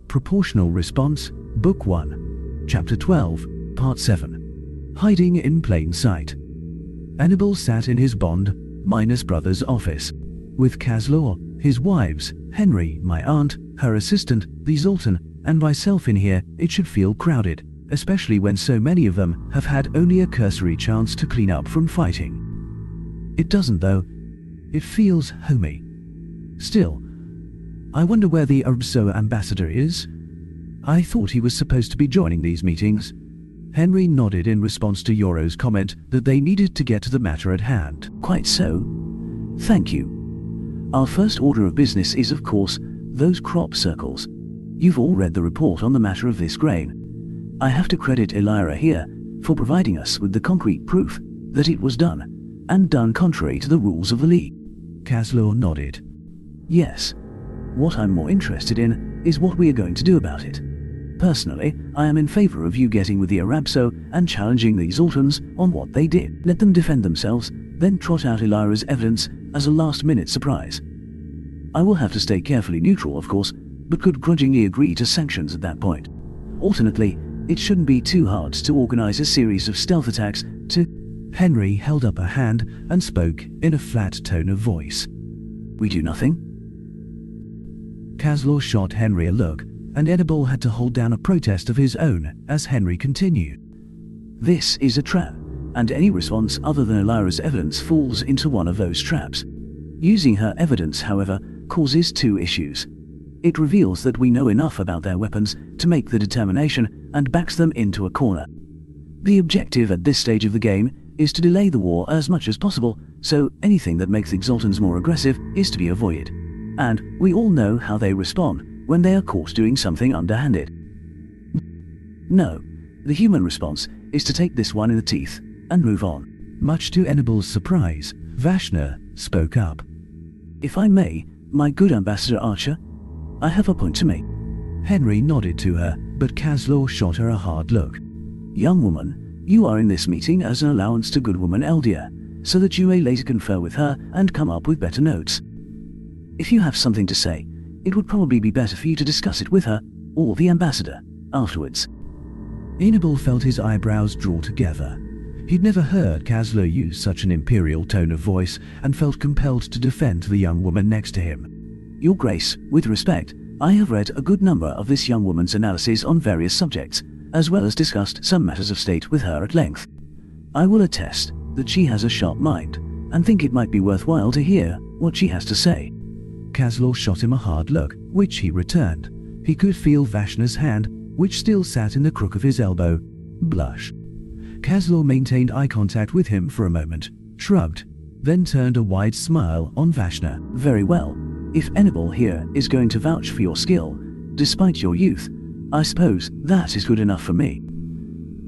Proportional Response, Book 1, Chapter 12, Part 7. Hiding in Plain Sight. Hannibal sat in his Bond-minus brother's office, with Caslaw, his wives, Henry, my aunt, her assistant, the Zoltan, and myself in here. It should feel crowded, especially when so many of them have had only a cursory chance to clean up from fighting. It doesn't though. It feels homey. Still, I wonder where the URBSO ambassador is. I thought he was supposed to be joining these meetings. Henry nodded in response to Yoro's comment that they needed to get to the matter at hand. Quite so. Thank you. Our first order of business is, of course, those crop circles. You've all read the report on the matter of this grain. I have to credit Elira here for providing us with the concrete proof that it was done, and done contrary to the rules of the League. Caslaw nodded. Yes. What I'm more interested in is what we are going to do about it. Personally, I am in favor of you getting with the Arabso and challenging the Zoltans on what they did. Let them defend themselves, then trot out Elira's evidence as a last-minute surprise. I will have to stay carefully neutral, of course, but could grudgingly agree to sanctions at that point. Alternately, it shouldn't be too hard to organize a series of stealth attacks to... Henry held up a hand and spoke in a flat tone of voice. We do nothing? Caslaw shot Henry a look, and Hannibal had to hold down a protest of his own as Henry continued. This is a trap, and any response other than Elira's evidence falls into one of those traps. Using her evidence, however, causes two issues. It reveals that we know enough about their weapons to make the determination and backs them into a corner. The objective at this stage of the game is to delay the war as much as possible, so anything that makes the Exultans more aggressive is to be avoided. And we all know how they respond when they are caught doing something underhanded. No, the human response is to take this one in the teeth and move on. Much to Hannibal's surprise, Vashna spoke up. If I may, my good Ambassador Archer, I have a point to make. Henry nodded to her, but Caslaw shot her a hard look. Young woman, you are in this meeting as an allowance to good woman Eldia, so that you may later confer with her and come up with better notes. If you have something to say, it would probably be better for you to discuss it with her, or the ambassador, afterwards. Hannibal felt his eyebrows draw together. He'd never heard Caslaw use such an imperial tone of voice and felt compelled to defend the young woman next to him. Your Grace, with respect, I have read a good number of this young woman's analyses on various subjects, as well as discussed some matters of state with her at length. I will attest that she has a sharp mind, and think it might be worthwhile to hear what she has to say. Caslaw shot him a hard look, which he returned. He could feel Vashna's hand, which still sat in the crook of his elbow, blush. Caslaw maintained eye contact with him for a moment, shrugged, then turned a wide smile on Vashna. Very well. If Hannibal here is going to vouch for your skill, despite your youth, I suppose that is good enough for me.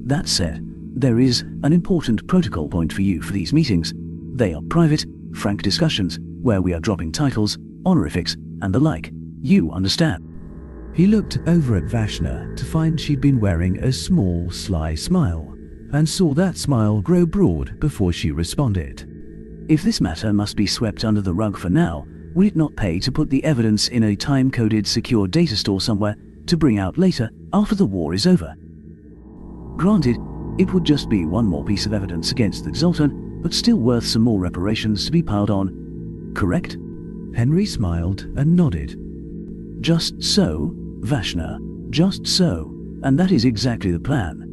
That said, there is an important protocol point for you for these meetings. They are private, frank discussions, where we are dropping titles, honorifics, and the like. You understand? He looked over at Vashna to find she'd been wearing a small, sly smile, and saw that smile grow broad before she responded. If this matter must be swept under the rug for now, would it not pay to put the evidence in a time-coded secure data store somewhere to bring out later after the war is over? Granted, it would just be one more piece of evidence against the Zoltan, but still worth some more reparations to be piled on. Correct? Henry smiled and nodded. Just so, Vashna, just so, and that is exactly the plan.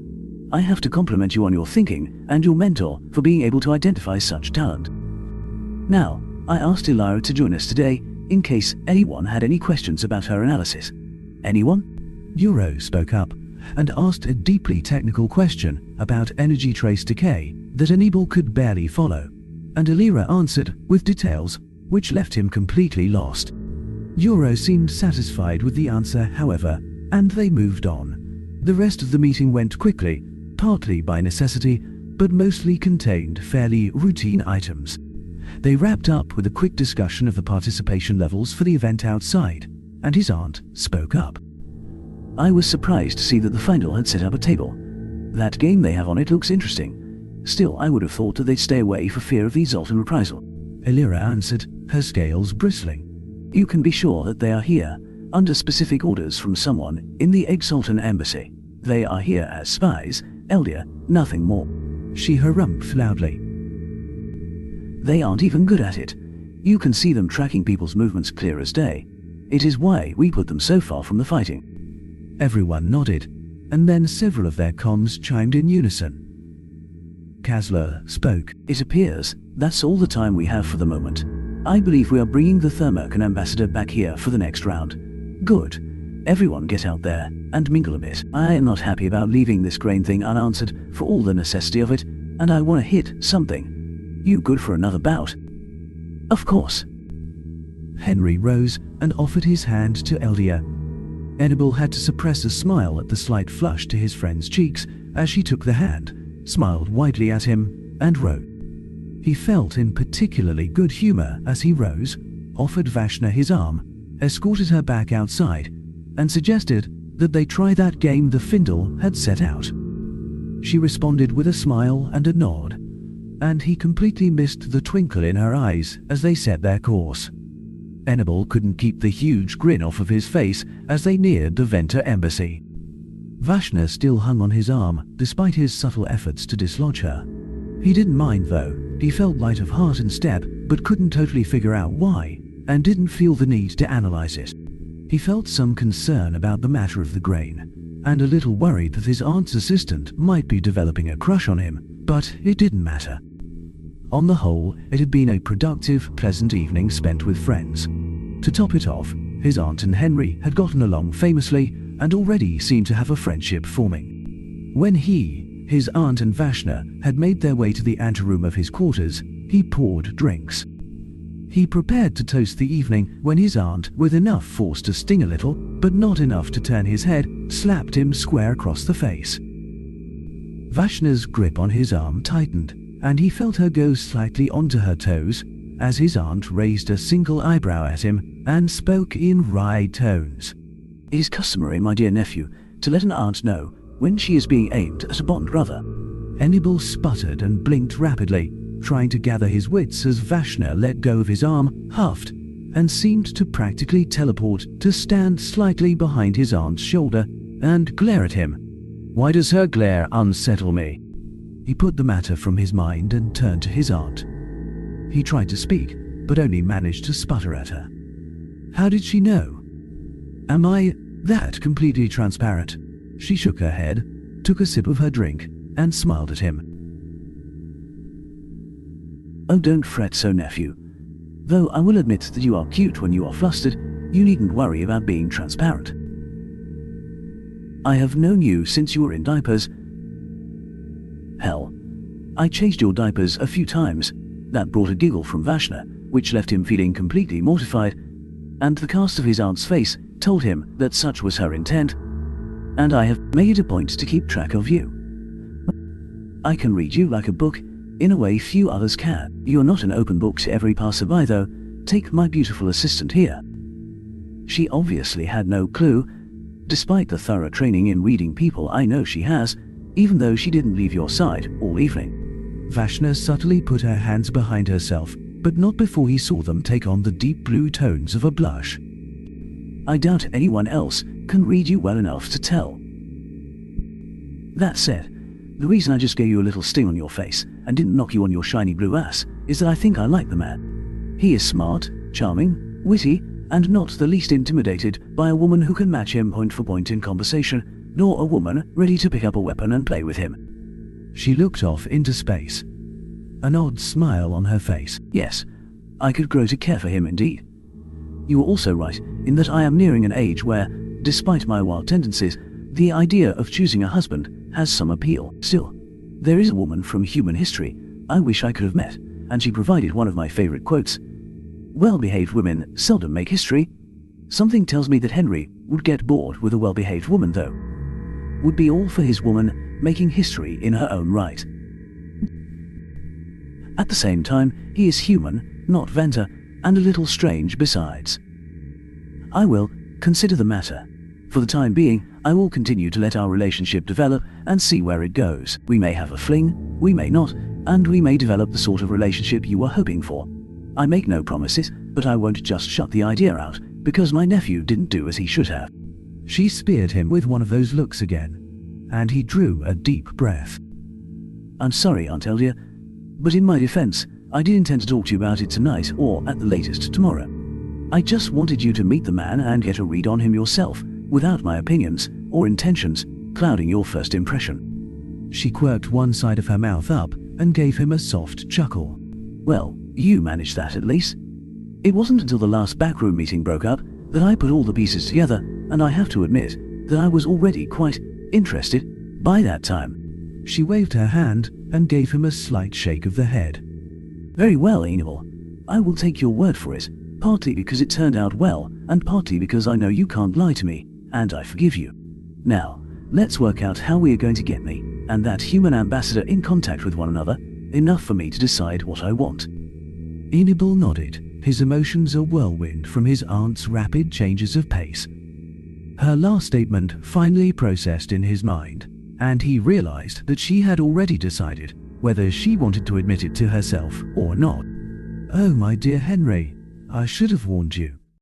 I have to compliment you on your thinking and your mentor for being able to identify such talent. Now, I asked Elira to join us today in case anyone had any questions about her analysis. Anyone? Yoro spoke up and asked a deeply technical question about energy trace decay that Hannibal could barely follow, and Elira answered with details which left him completely lost. Yoro seemed satisfied with the answer, however, and they moved on. The rest of the meeting went quickly, partly by necessity, but mostly contained fairly routine items. They wrapped up with a quick discussion of the participation levels for the event outside, and his aunt spoke up. I was surprised to see that the Findle had set up a table. That game they have on it looks interesting. Still, I would have thought that they'd stay away for fear of the Zoltan reprisal. Elira answered, her scales bristling. You can be sure that they are here. under specific orders from someone in the Exaltan embassy. They are here as spies, Eldia, nothing more. She harumphed loudly. They aren't even good at it. You can see them tracking people's movements clear as day. It is why we put them so far from the fighting. Everyone nodded, and then several of their comms chimed in unison. Kazler spoke. It appears that's all the time we have for the moment. I believe we are bringing the Thermercan ambassador back here for the next round. Good. Everyone get out there and mingle a bit. I am not happy about leaving this grain thing unanswered for all the necessity of it, and I want to hit something. You good for another bout? Of course. Henry rose and offered his hand to Eldia. Edible had to suppress a smile at the slight flush to his friend's cheeks as she took the hand, smiled widely at him, and wrote. He felt in particularly good humor as he rose, offered Vashna his arm, escorted her back outside, and suggested that they try that game the Findle had set out. She responded with a smile and a nod, and he completely missed the twinkle in her eyes as they set their course. Enable couldn't keep the huge grin off of his face as they neared the Venter embassy. Vashna still hung on his arm, despite his subtle efforts to dislodge her. He didn't mind though. He felt light of heart and step, but couldn't totally figure out why, and didn't feel the need to analyze it. He felt some concern about the matter of the grain, and a little worried that his aunt's assistant might be developing a crush on him, but it didn't matter. On the whole, it had been a productive, pleasant evening spent with friends. To top it off, his aunt and Henry had gotten along famously and already seemed to have a friendship forming. When he, his aunt and Vashna had made their way to the anteroom of his quarters, he poured drinks. He prepared to toast the evening when his aunt, with enough force to sting a little, but not enough to turn his head, slapped him square across the face. Vashna's grip on his arm tightened, and he felt her go slightly onto her toes as his aunt raised a single eyebrow at him and spoke in wry tones. It is customary, my dear nephew, to let an aunt know when she is being aimed at a Bond brother. Enibal sputtered and blinked rapidly, trying to gather his wits as Vashna let go of his arm, huffed, and seemed to practically teleport to stand slightly behind his aunt's shoulder and glare at him. Why does her glare unsettle me? He put the matter from his mind and turned to his aunt. He tried to speak, but only managed to sputter at her. How did she know? Am I that completely transparent? She shook her head, took a sip of her drink, and smiled at him. Oh, don't fret so, nephew. Though I will admit that you are cute when you are flustered, you needn't worry about being transparent. I have known you since you were in diapers. Hell, I changed your diapers a few times. That brought a giggle from Vashna, which left him feeling completely mortified, and the cast of his aunt's face told him that such was her intent, and I have made it a point to keep track of you. I can read you like a book, in a way few others can. You're not an open book to every passerby though. Take my beautiful assistant here. She obviously had no clue, despite the thorough training in reading people I know she has, even though she didn't leave your side all evening. Vashna subtly put her hands behind herself, but not before he saw them take on the deep blue tones of a blush. I doubt anyone else can read you well enough to tell. That said, the reason I just gave you a little sting on your face and didn't knock you on your shiny blue ass is that I think I like the man. He is smart, charming, witty, and not the least intimidated by a woman who can match him point for point in conversation, nor a woman ready to pick up a weapon and play with him. She looked off into space, an odd smile on her face. Yes, I could grow to care for him indeed. You are also right in that I am nearing an age where, despite my wild tendencies, the idea of choosing a husband has some appeal. Still, there is a woman from human history I wish I could have met, and she provided one of my favorite quotes. Well-behaved women seldom make history. Something tells me that Henry would get bored with a well-behaved woman, though. Would be all for his woman making history in her own right. At the same time, he is human, not Venter, and a little strange besides. I will consider the matter. For the time being, I will continue to let our relationship develop and see where it goes. We may have a fling, we may not, and we may develop the sort of relationship you are hoping for. I make no promises, but I won't just shut the idea out, because my nephew didn't do as he should have." She speared him with one of those looks again, and he drew a deep breath. "I'm sorry, Aunt Eldia, but in my defense, I did intend to talk to you about it tonight or at the latest tomorrow. I just wanted you to meet the man and get a read on him yourself, without my opinions or intentions clouding your first impression." She quirked one side of her mouth up and gave him a soft chuckle. "Well, you managed that at least. It wasn't until the last backroom meeting broke up that I put all the pieces together, and I have to admit that I was already quite interested by that time." She waved her hand and gave him a slight shake of the head. "Very well, Enable. I will take your word for it, partly because it turned out well, and partly because I know you can't lie to me, and I forgive you. Now, let's work out how we are going to get me and that human ambassador in contact with one another, enough for me to decide what I want." Enable nodded, his emotions a whirlwind from his aunt's rapid changes of pace. Her last statement finally processed in his mind, and he realized that she had already decided whether she wanted to admit it to herself or not. "Oh, my dear Henry, I should have warned you.